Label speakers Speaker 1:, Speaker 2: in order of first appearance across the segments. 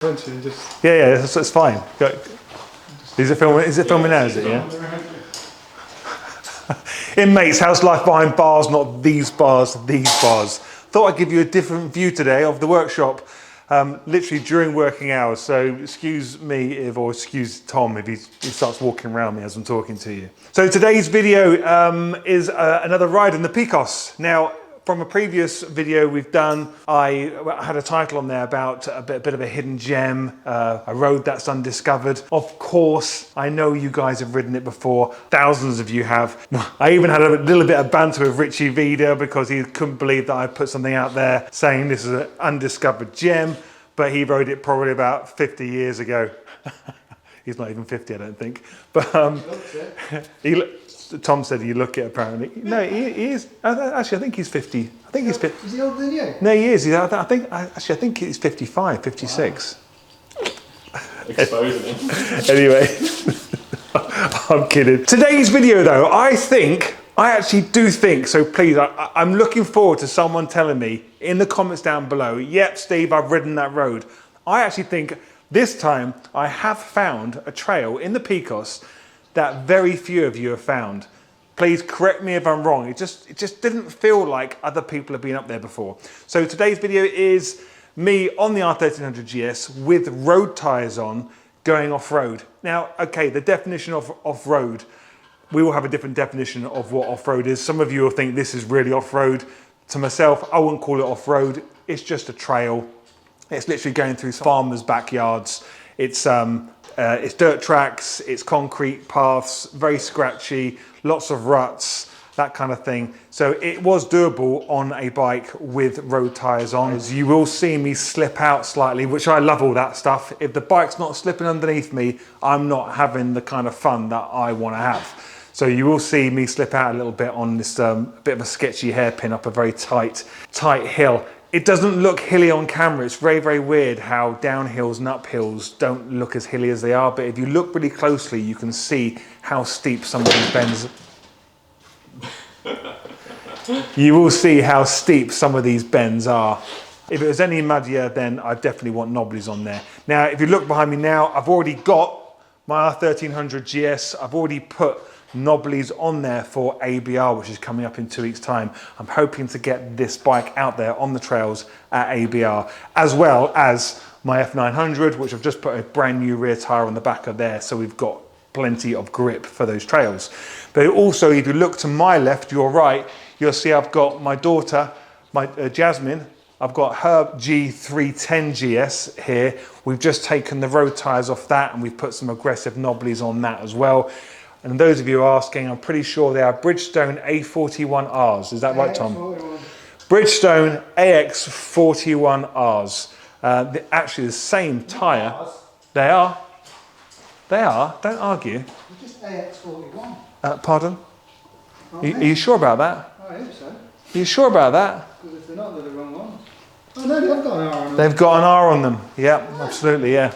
Speaker 1: Just... Yeah, it's fine. Is it filming? Is it filming now? Is it? Yeah. Inmates, house life behind bars, not these bars, these bars. Thought I'd give you a different view today of the workshop, literally during working hours. So excuse me if, or excuse Tom if he starts walking around me as I'm talking to you. So today's video is another ride in the Picos. Now, from a previous video we've done, I had a title on there about a bit of a hidden gem, a road that's undiscovered. Of course, I know you guys have ridden it before. Thousands of you have. I even had a little bit of banter with Richie Vida because he couldn't believe that I put something out there saying this is an undiscovered gem, but he rode it probably about 50 years ago. He's not even 50, I don't think. But Tom said you look it apparently. No, he is. Actually, I think he's 50. I think he's 50.
Speaker 2: Is he older than you?
Speaker 1: No, he is. I think he's 55, 56. Wow.
Speaker 3: Exposing him.
Speaker 1: Anyway, I'm kidding. Today's video though, I actually do think, so please, I'm looking forward to someone telling me in the comments down below, yep, Steve, I've ridden that road. I actually think this time I have found a trail in the Picos that very few of you have found. Please correct me if I'm wrong. It just didn't feel like other people have been up there before. So today's video is me on the R1300GS with road tyres on, going off-road. Now, okay, the definition of off-road, we will have a different definition of what off-road is. Some of you will think this is really off-road. To myself, I wouldn't call it off-road. It's just a trail. It's literally going through farmers' backyards. It's dirt tracks, it's concrete paths, very scratchy, lots of ruts, that kind of thing. So it was doable on a bike with road tyres on. As you will see me slip out slightly, which I love all that stuff. If the bike's not slipping underneath me, I'm not having the kind of fun that I want to have. So you will see me slip out a little bit on this bit of a sketchy hairpin up a very tight hill. It doesn't look hilly on camera. It's very, very weird how downhills and uphills don't look as hilly as they are. But if you look really closely, you can see how steep some of these bends. You will see how steep some of these bends are. If it was any muddier, then I definitely want knobblies on there. Now, if you look behind me now, I've already got my R1300GS. I've already put knobblies on there for ABR, which is coming up in 2 weeks' time. I'm hoping to get this bike out there on the trails at ABR, as well as my F900, which I've just put a brand new rear tyre on the back of there, so we've got plenty of grip for those trails. But also, if you look to my left, your right, you'll see I've got my daughter, my Jasmine. I've got her G310GS here. We've just taken the road tyres off that, and we've put some aggressive knobblies on that as well. And those of you asking, I'm pretty sure they are Bridgestone A41Rs. Is that right, Tom? Bridgestone AX41Rs. Actually the same tyre. They are. They are. Don't argue.
Speaker 2: They're just AX41.
Speaker 1: Pardon? Are you sure about that?
Speaker 2: I hope so.
Speaker 1: Are you sure about that?
Speaker 2: Because if they're not, they're the wrong ones. Oh no, they've got an R on them.
Speaker 1: They've got an R on them. Yeah, absolutely, yeah.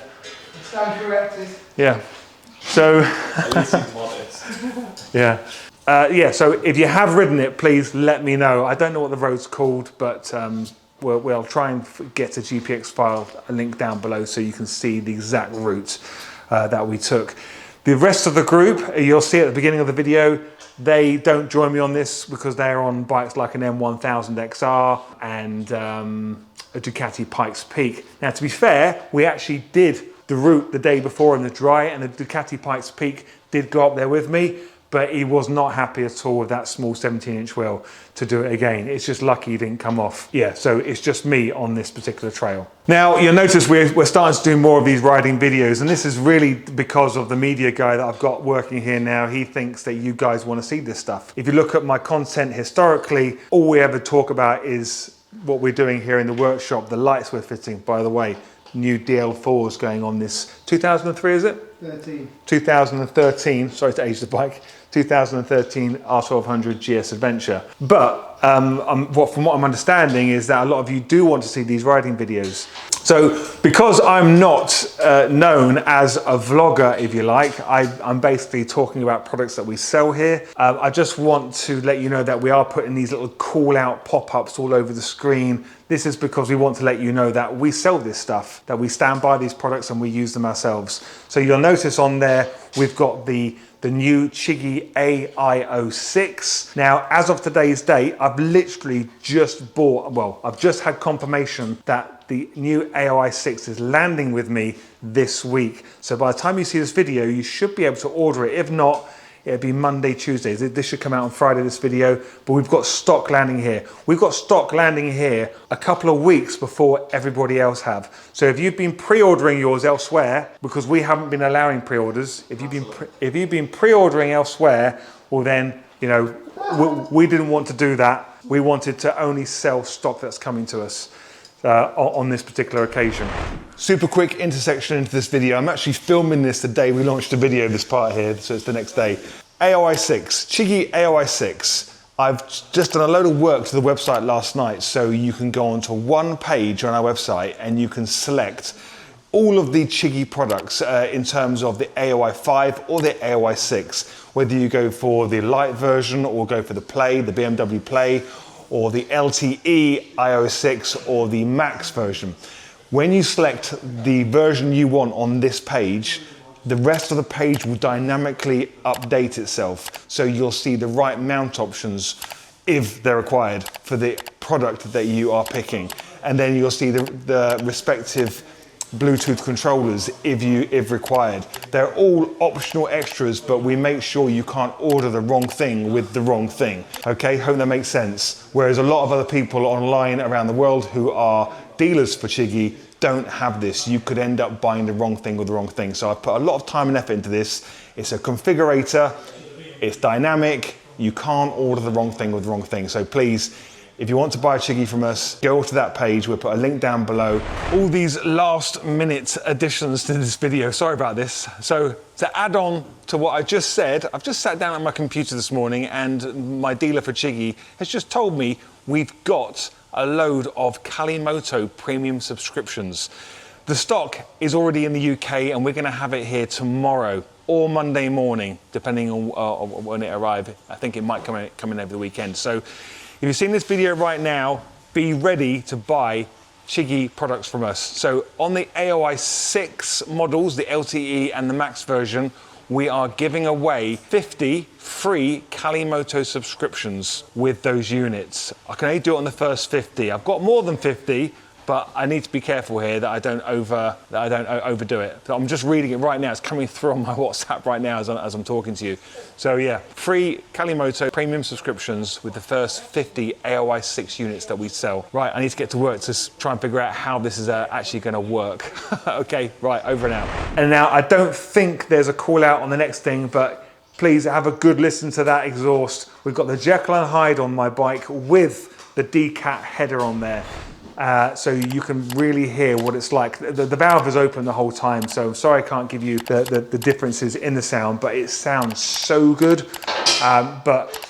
Speaker 2: Stand corrected.
Speaker 1: Yeah. So,
Speaker 3: At least he's modest.
Speaker 1: yeah. Yeah, so if you have ridden it, please let me know. I don't know what the road's called, but we'll try and get a GPX file, a link down below so you can see the exact route that we took. The rest of the group, you'll see at the beginning of the video, they don't join me on this because they're on bikes like an M1000 XR and a Ducati Pikes Peak. Now, to be fair, we actually did the route the day before in the dry, and the Ducati Pikes Peak did go up there with me, but he was not happy at all with that small 17-inch wheel to do it again. It's just lucky he didn't come off. Yeah, so it's just me on this particular trail. Now, you'll notice we're starting to do more of these riding videos, and this is really because of the media guy that I've got working here now. He thinks that you guys want to see this stuff. If you look at my content historically, all we ever talk about is what we're doing here in the workshop, the lights we're fitting, by the way. New DL4s going on this 2003, is it?
Speaker 2: 13.
Speaker 1: 2013, sorry to age the bike, 2013 R1200 GS Adventure. But from what I'm understanding is that a lot of you do want to see these riding videos. So because I'm not known as a vlogger, if you like, I'm basically talking about products that we sell here. I just want to let you know that we are putting these little call out pop-ups all over the screen. This is because we want to let you know that we sell this stuff, that we stand by these products and we use them ourselves. So you'll notice on there, we've got the new Chigee AIO-6. Now, as of today's date, I've literally just bought, well, I've just had confirmation that the new AIO-6 is landing with me this week. So by the time you see this video, you should be able to order it. If not, it'll be Monday, Tuesday. This should come out on Friday, this video, but we've got stock landing here. We've got stock landing here a couple of weeks before everybody else have. So if you've been pre-ordering yours elsewhere, because we haven't been allowing pre-orders, if you've been pre-ordering elsewhere, well then, you know, we didn't want to do that. We wanted to only sell stock that's coming to us on this particular occasion. Super quick intersection into this video. I'm actually filming this the day we launched the video, this part here, so it's the next day. AIO-6, Chigee AIO-6. I've just done a load of work to the website last night, so you can go onto one page on our website and you can select all of the Chigee products in terms of the AIO-5 or the AIO-6, whether you go for the light version or go for the Play, the BMW Play, or the LTE AIO-6 or the Max version. When you select the version you want on this page, the rest of the page will dynamically update itself. So you'll see the right mount options if they're required for the product that you are picking. And then you'll see the respective Bluetooth controllers if required. They're all optional extras, but we make sure you can't order the wrong thing with the wrong thing. Okay, hope that makes sense. Whereas a lot of other people online around the world who are dealers for Chigee don't have this. You could end up buying the wrong thing with the wrong thing. So I've put a lot of time and effort into this. It's a configurator, it's dynamic. You can't order the wrong thing with the wrong thing. So please, if you want to buy a Chigee from us, go to that page. We'll put a link down below. All these last minute additions to this video, sorry about this. So to add on to what I just said, I've just sat down at my computer this morning and my dealer for Chigee has just told me we've got a load of CaliMoto premium subscriptions. The stock is already in the UK and we're gonna have it here tomorrow or Monday morning, depending on when it arrives. I think it might come in over the weekend. So if you've seen this video right now, be ready to buy Chigee products from us. So on the AIO-6 models, the LTE and the Max version, we are giving away 50 free CaliMoto subscriptions with those units. I can only do it on the first 50. I've got more than 50, but I need to be careful here that I don't overdo it. So I'm just reading it right now. It's coming through on my WhatsApp right now as I'm talking to you. So yeah, free CaliMoto premium subscriptions with the first 50 AIO-6 units that we sell. Right, I need to get to work to try and figure out how this is actually gonna work. Okay, right, over and out. And now I don't think there's a call out on the next thing, but please have a good listen to that exhaust. We've got the Jekyll and Hyde on my bike with the DCAT header on there. So you can really hear what it's like. The valve is open the whole time, so I'm sorry I can't give you the differences in the sound, but it sounds so good.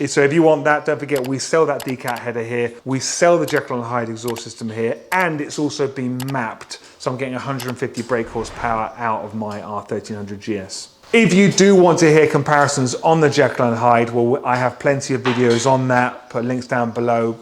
Speaker 1: So if you want that, don't forget we sell that DCAT header here. We sell the Jekyll and Hyde exhaust system here, and it's also been mapped. So I'm getting 150 brake horsepower out of my R1300GS. If you do want to hear comparisons on the Jekyll and Hyde, well, I have plenty of videos on that. Put links down below.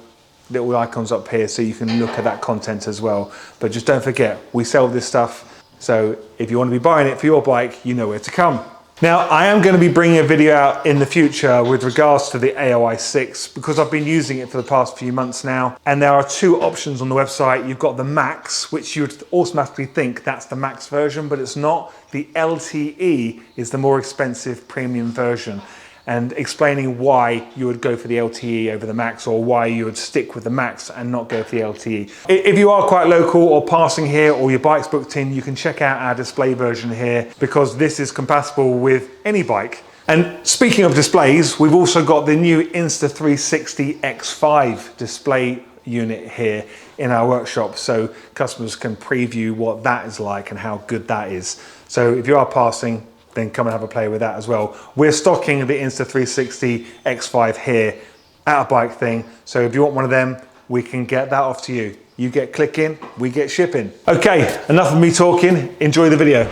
Speaker 1: Little icons up here so you can look at that content as well. But just don't forget, we sell this stuff. So if you want to be buying it for your bike, you know where to come. Now, I am going to be bringing a video out in the future with regards to the AIO-6 because I've been using it for the past few months now. And there are two options on the website. You've got the Max, which you would automatically think that's the Max version, but it's not. The LTE is the more expensive premium version. And explaining why you would go for the LTE over the Max or why you would stick with the Max and not go for the LTE. If you are quite local or passing here or your bike's booked in, you can check out our display version here because this is compatible with any bike. And speaking of displays, we've also got the new Insta360 X5 display unit here in our workshop so customers can preview what that is like and how good that is. So if you are passing, then come and have a play with that as well. We're stocking the Insta360 X5 here out of bike thing. So if you want one of them, we can get that off to you. You get clicking, we get shipping. Okay, enough of me talking. Enjoy the video.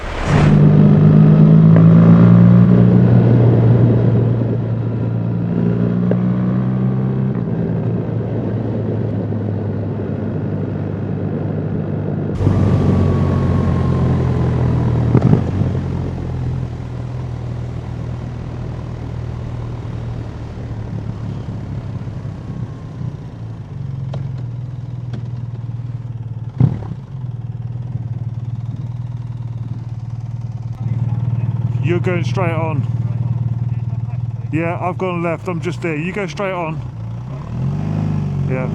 Speaker 1: You're going straight on. Yeah, I've gone left. I'm just there. You go straight on. Yeah.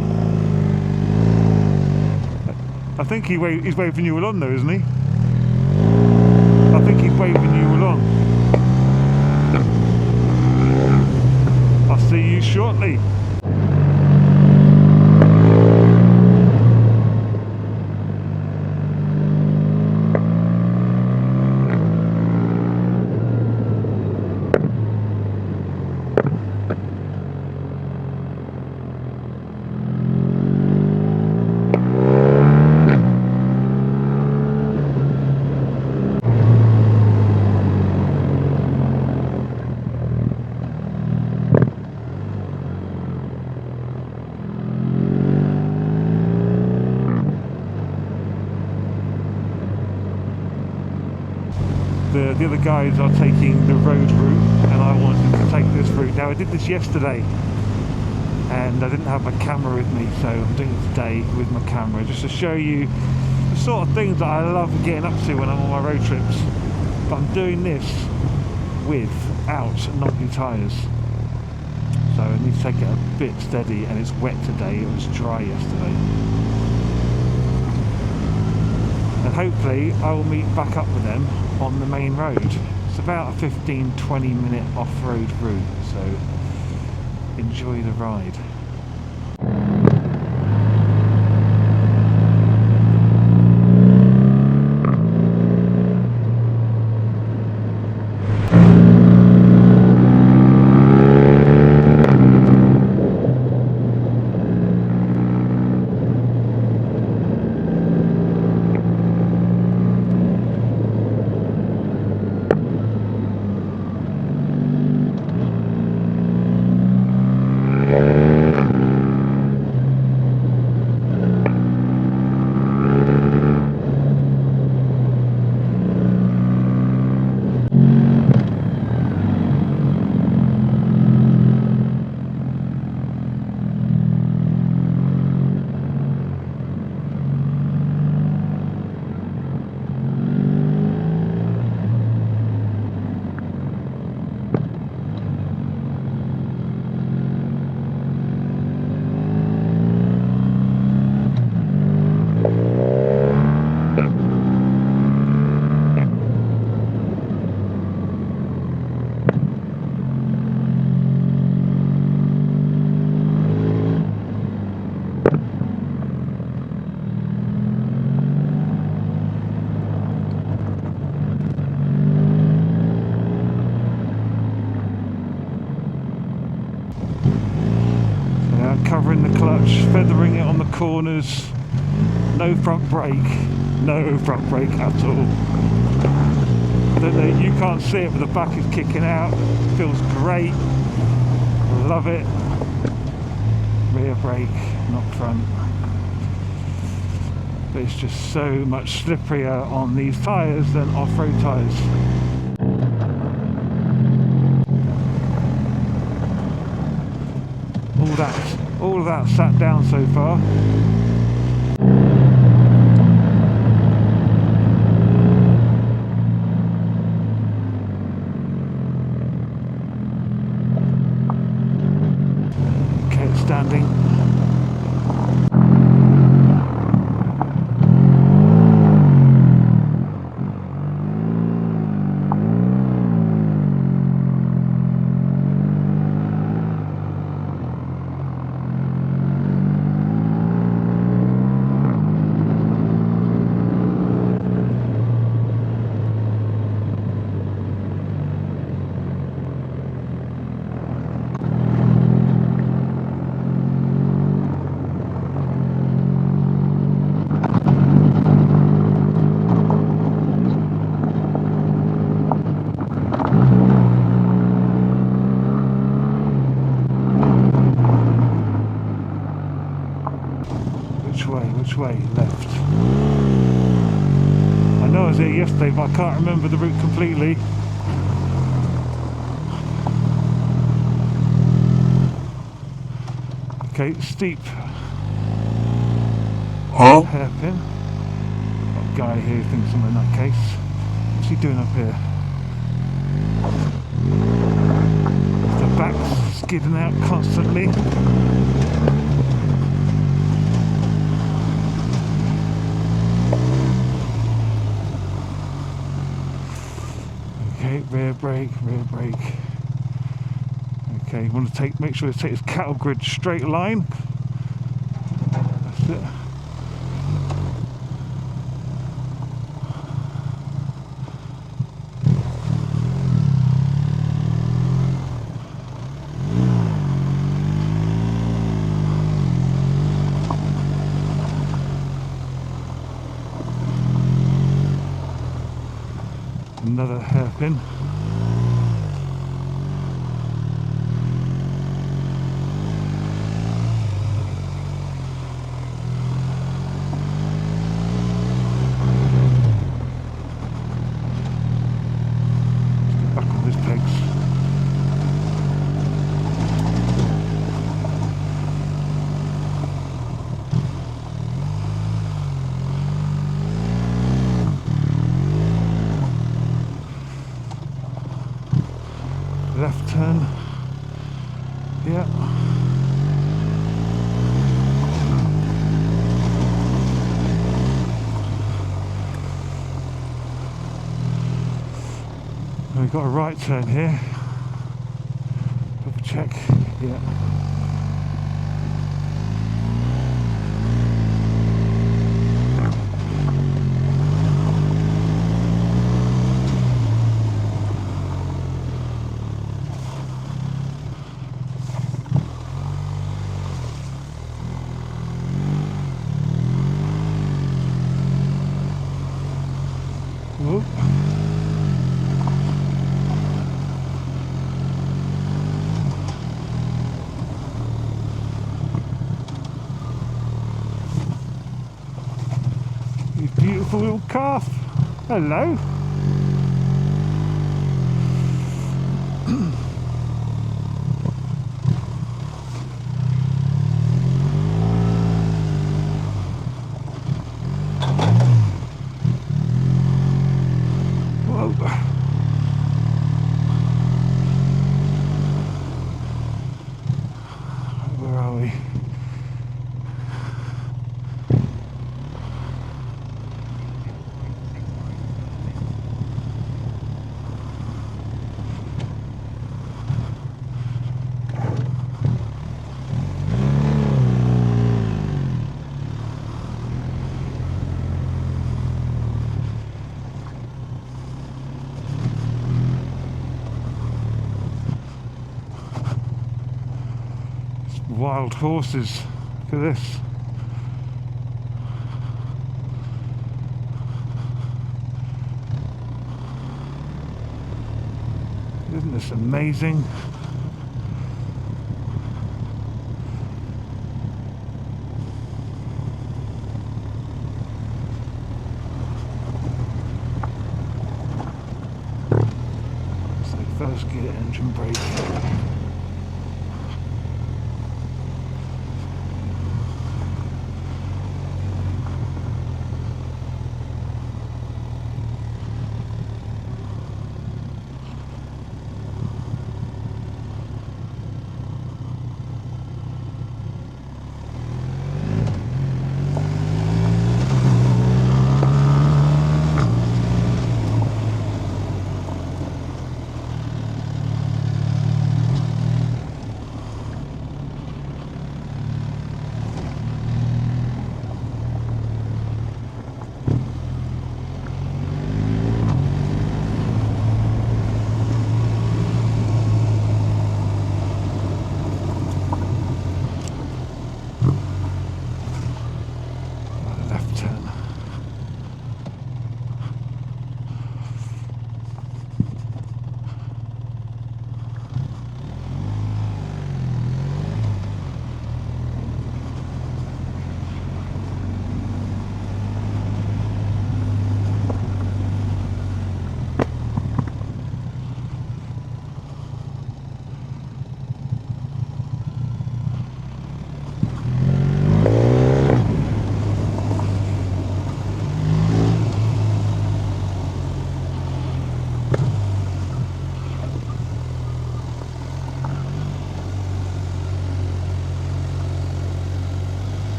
Speaker 1: I think he's waving you along though, isn't he? I think he's waving you along. I'll see you shortly. The other guys are taking the road route and I wanted to take this route. Now I did this yesterday and I didn't have my camera with me, so I'm doing it today with my camera just to show you the sort of things that I love getting up to when I'm on my road trips. But I'm doing this without knobbly tyres, so I need to take it a bit steady, and it's wet today. It was dry yesterday. And hopefully I will meet back up with them on the main road. It's about a 15-20 minute off-road route, so enjoy the ride. Covering the clutch, feathering it on the corners, no front brake at all. I don't know, you can't see it, but the back is kicking out, feels great, love it. Rear brake, not front, but it's just so much slipperier on these tyres than off-road tyres. All of that sat down so far. Okay, it's standing. which way? Left. I know I was here yesterday, but I can't remember the route completely. Okay, steep.
Speaker 4: Huh?
Speaker 1: Hairpin. Got a guy here who thinks I'm in that case. What's he doing up here? The back's skidding out constantly. Okay, rear brake, rear brake. Okay, you want to make sure it takes cattle grid straight line. That's it. Another hairpin. Left turn. Yeah. We've got a right turn here. Double check. Yeah. Whoop. You beautiful little calf. Hello. Where are we? Wild horses. Look at this. Isn't this amazing? So first gear, engine brake.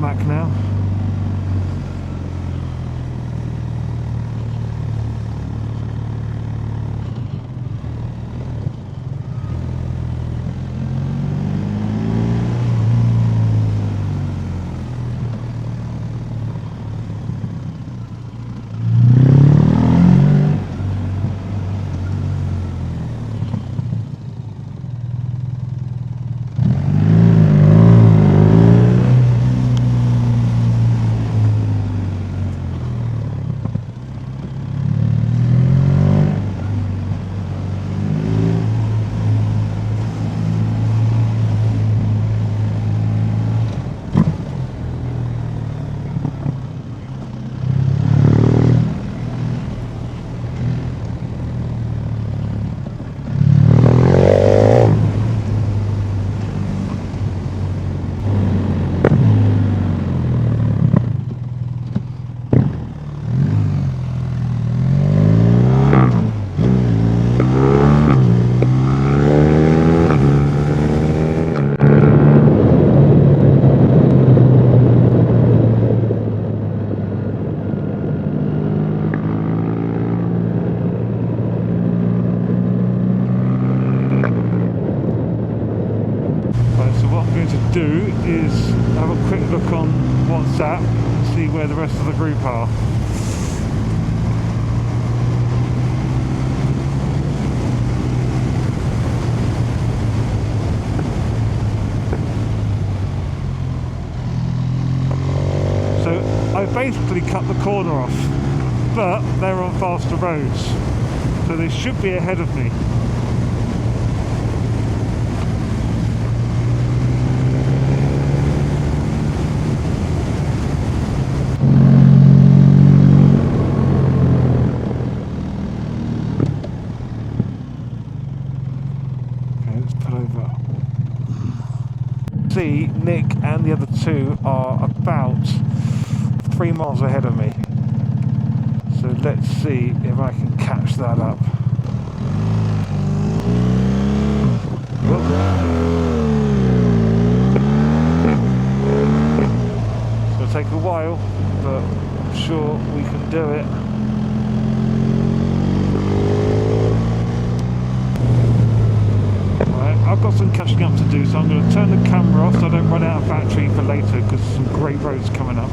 Speaker 1: tarmac now. Do is have a quick look on WhatsApp and see where the rest of the group are. So I basically cut the corner off, but they're on faster roads, so they should be ahead of me. See, Nick and the other two are about 3 miles ahead of me, so let's see if I can catch that up. It'll take a while, but I'm sure we can do it. I've got some catching up to do, so I'm going to turn the camera off so I don't run out of battery for later, because there's some great roads coming up.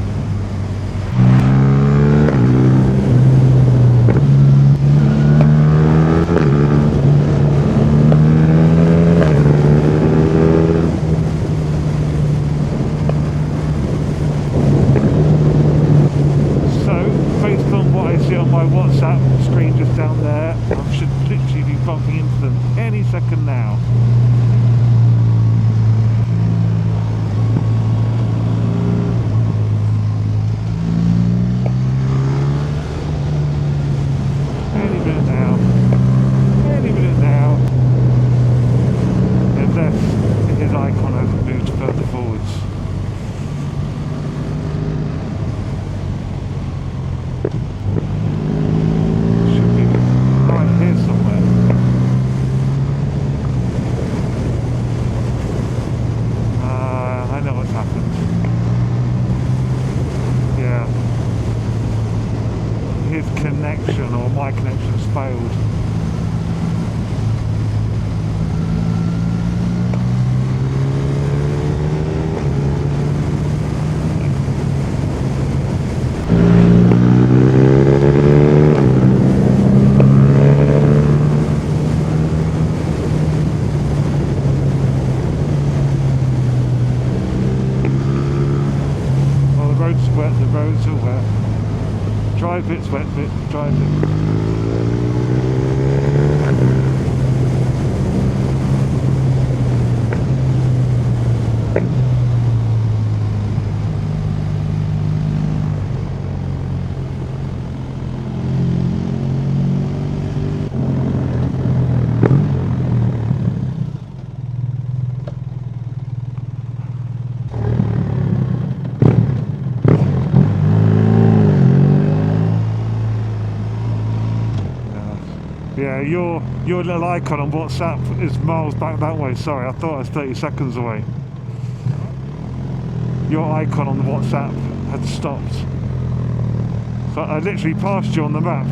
Speaker 1: So, based on what I see on my WhatsApp screen just down there, I should literally be bumping into them any second now. Connection, or my connection's failed. Well, the road's wet, the roads are wet. Dry bit's wet bit, dry bit. Yeah, your little icon on WhatsApp is miles back that way. Sorry, I thought I was 30 seconds away. your icon on the WhatsApp had stopped. So I literally passed you on the map.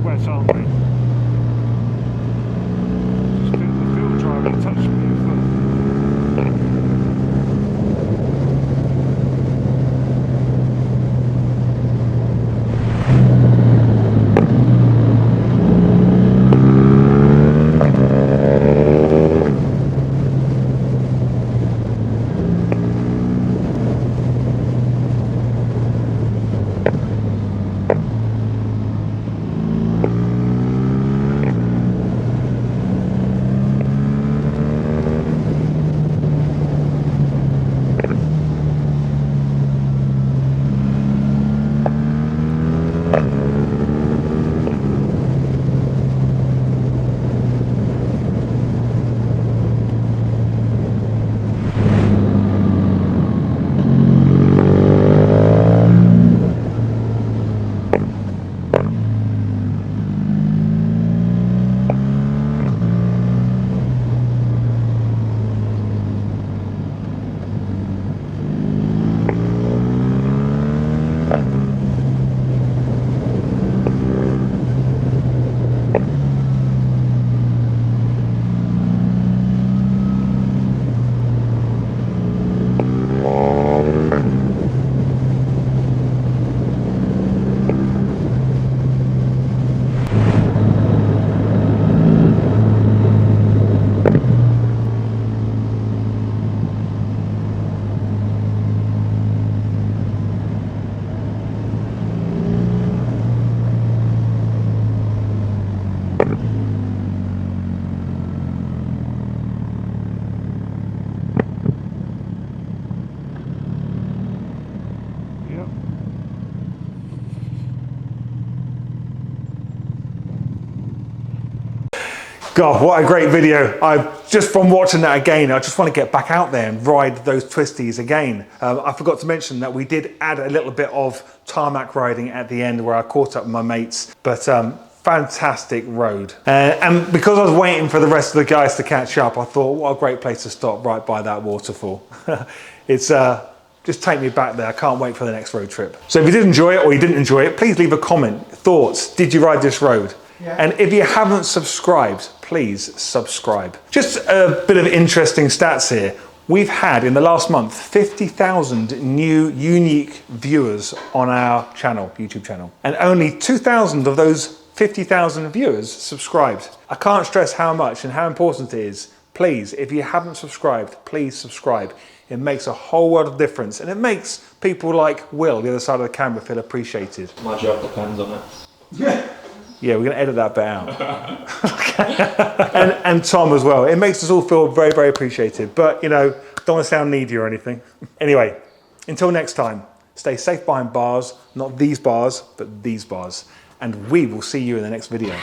Speaker 1: wet, aren't we? Just feel the field driver touch me your foot. God, what a great video. Just from watching that again, I just want to get back out there and ride those twisties again. I forgot to mention that we did add a little bit of tarmac riding at the end where I caught up with my mates, but fantastic road. And because I was waiting for the rest of the guys to catch up, I thought, what a great place to stop right by that waterfall. It's just take me back there. I can't wait for the next road trip. So if you did enjoy it or you didn't enjoy it, please leave a comment. Thoughts, did you ride this road? Yeah. And if you haven't subscribed, please subscribe. Just a bit of interesting stats here. We've had in the last month 50,000 new unique viewers on our channel, YouTube channel, and only 2,000 of those 50,000 viewers subscribed. I can't stress how much and how important it is. Please, if you haven't subscribed, please subscribe. It makes a whole world of difference, and it makes people like Will, the other side of the camera, feel appreciated.
Speaker 3: My job depends on it.
Speaker 1: Yeah. Yeah, we're going to edit that bit out. and Tom as well. It makes us all feel very, very appreciated. But, you know, don't want to sound needy or anything. Anyway, until next time, stay safe behind bars. Not these bars, but these bars. And we will see you in the next video.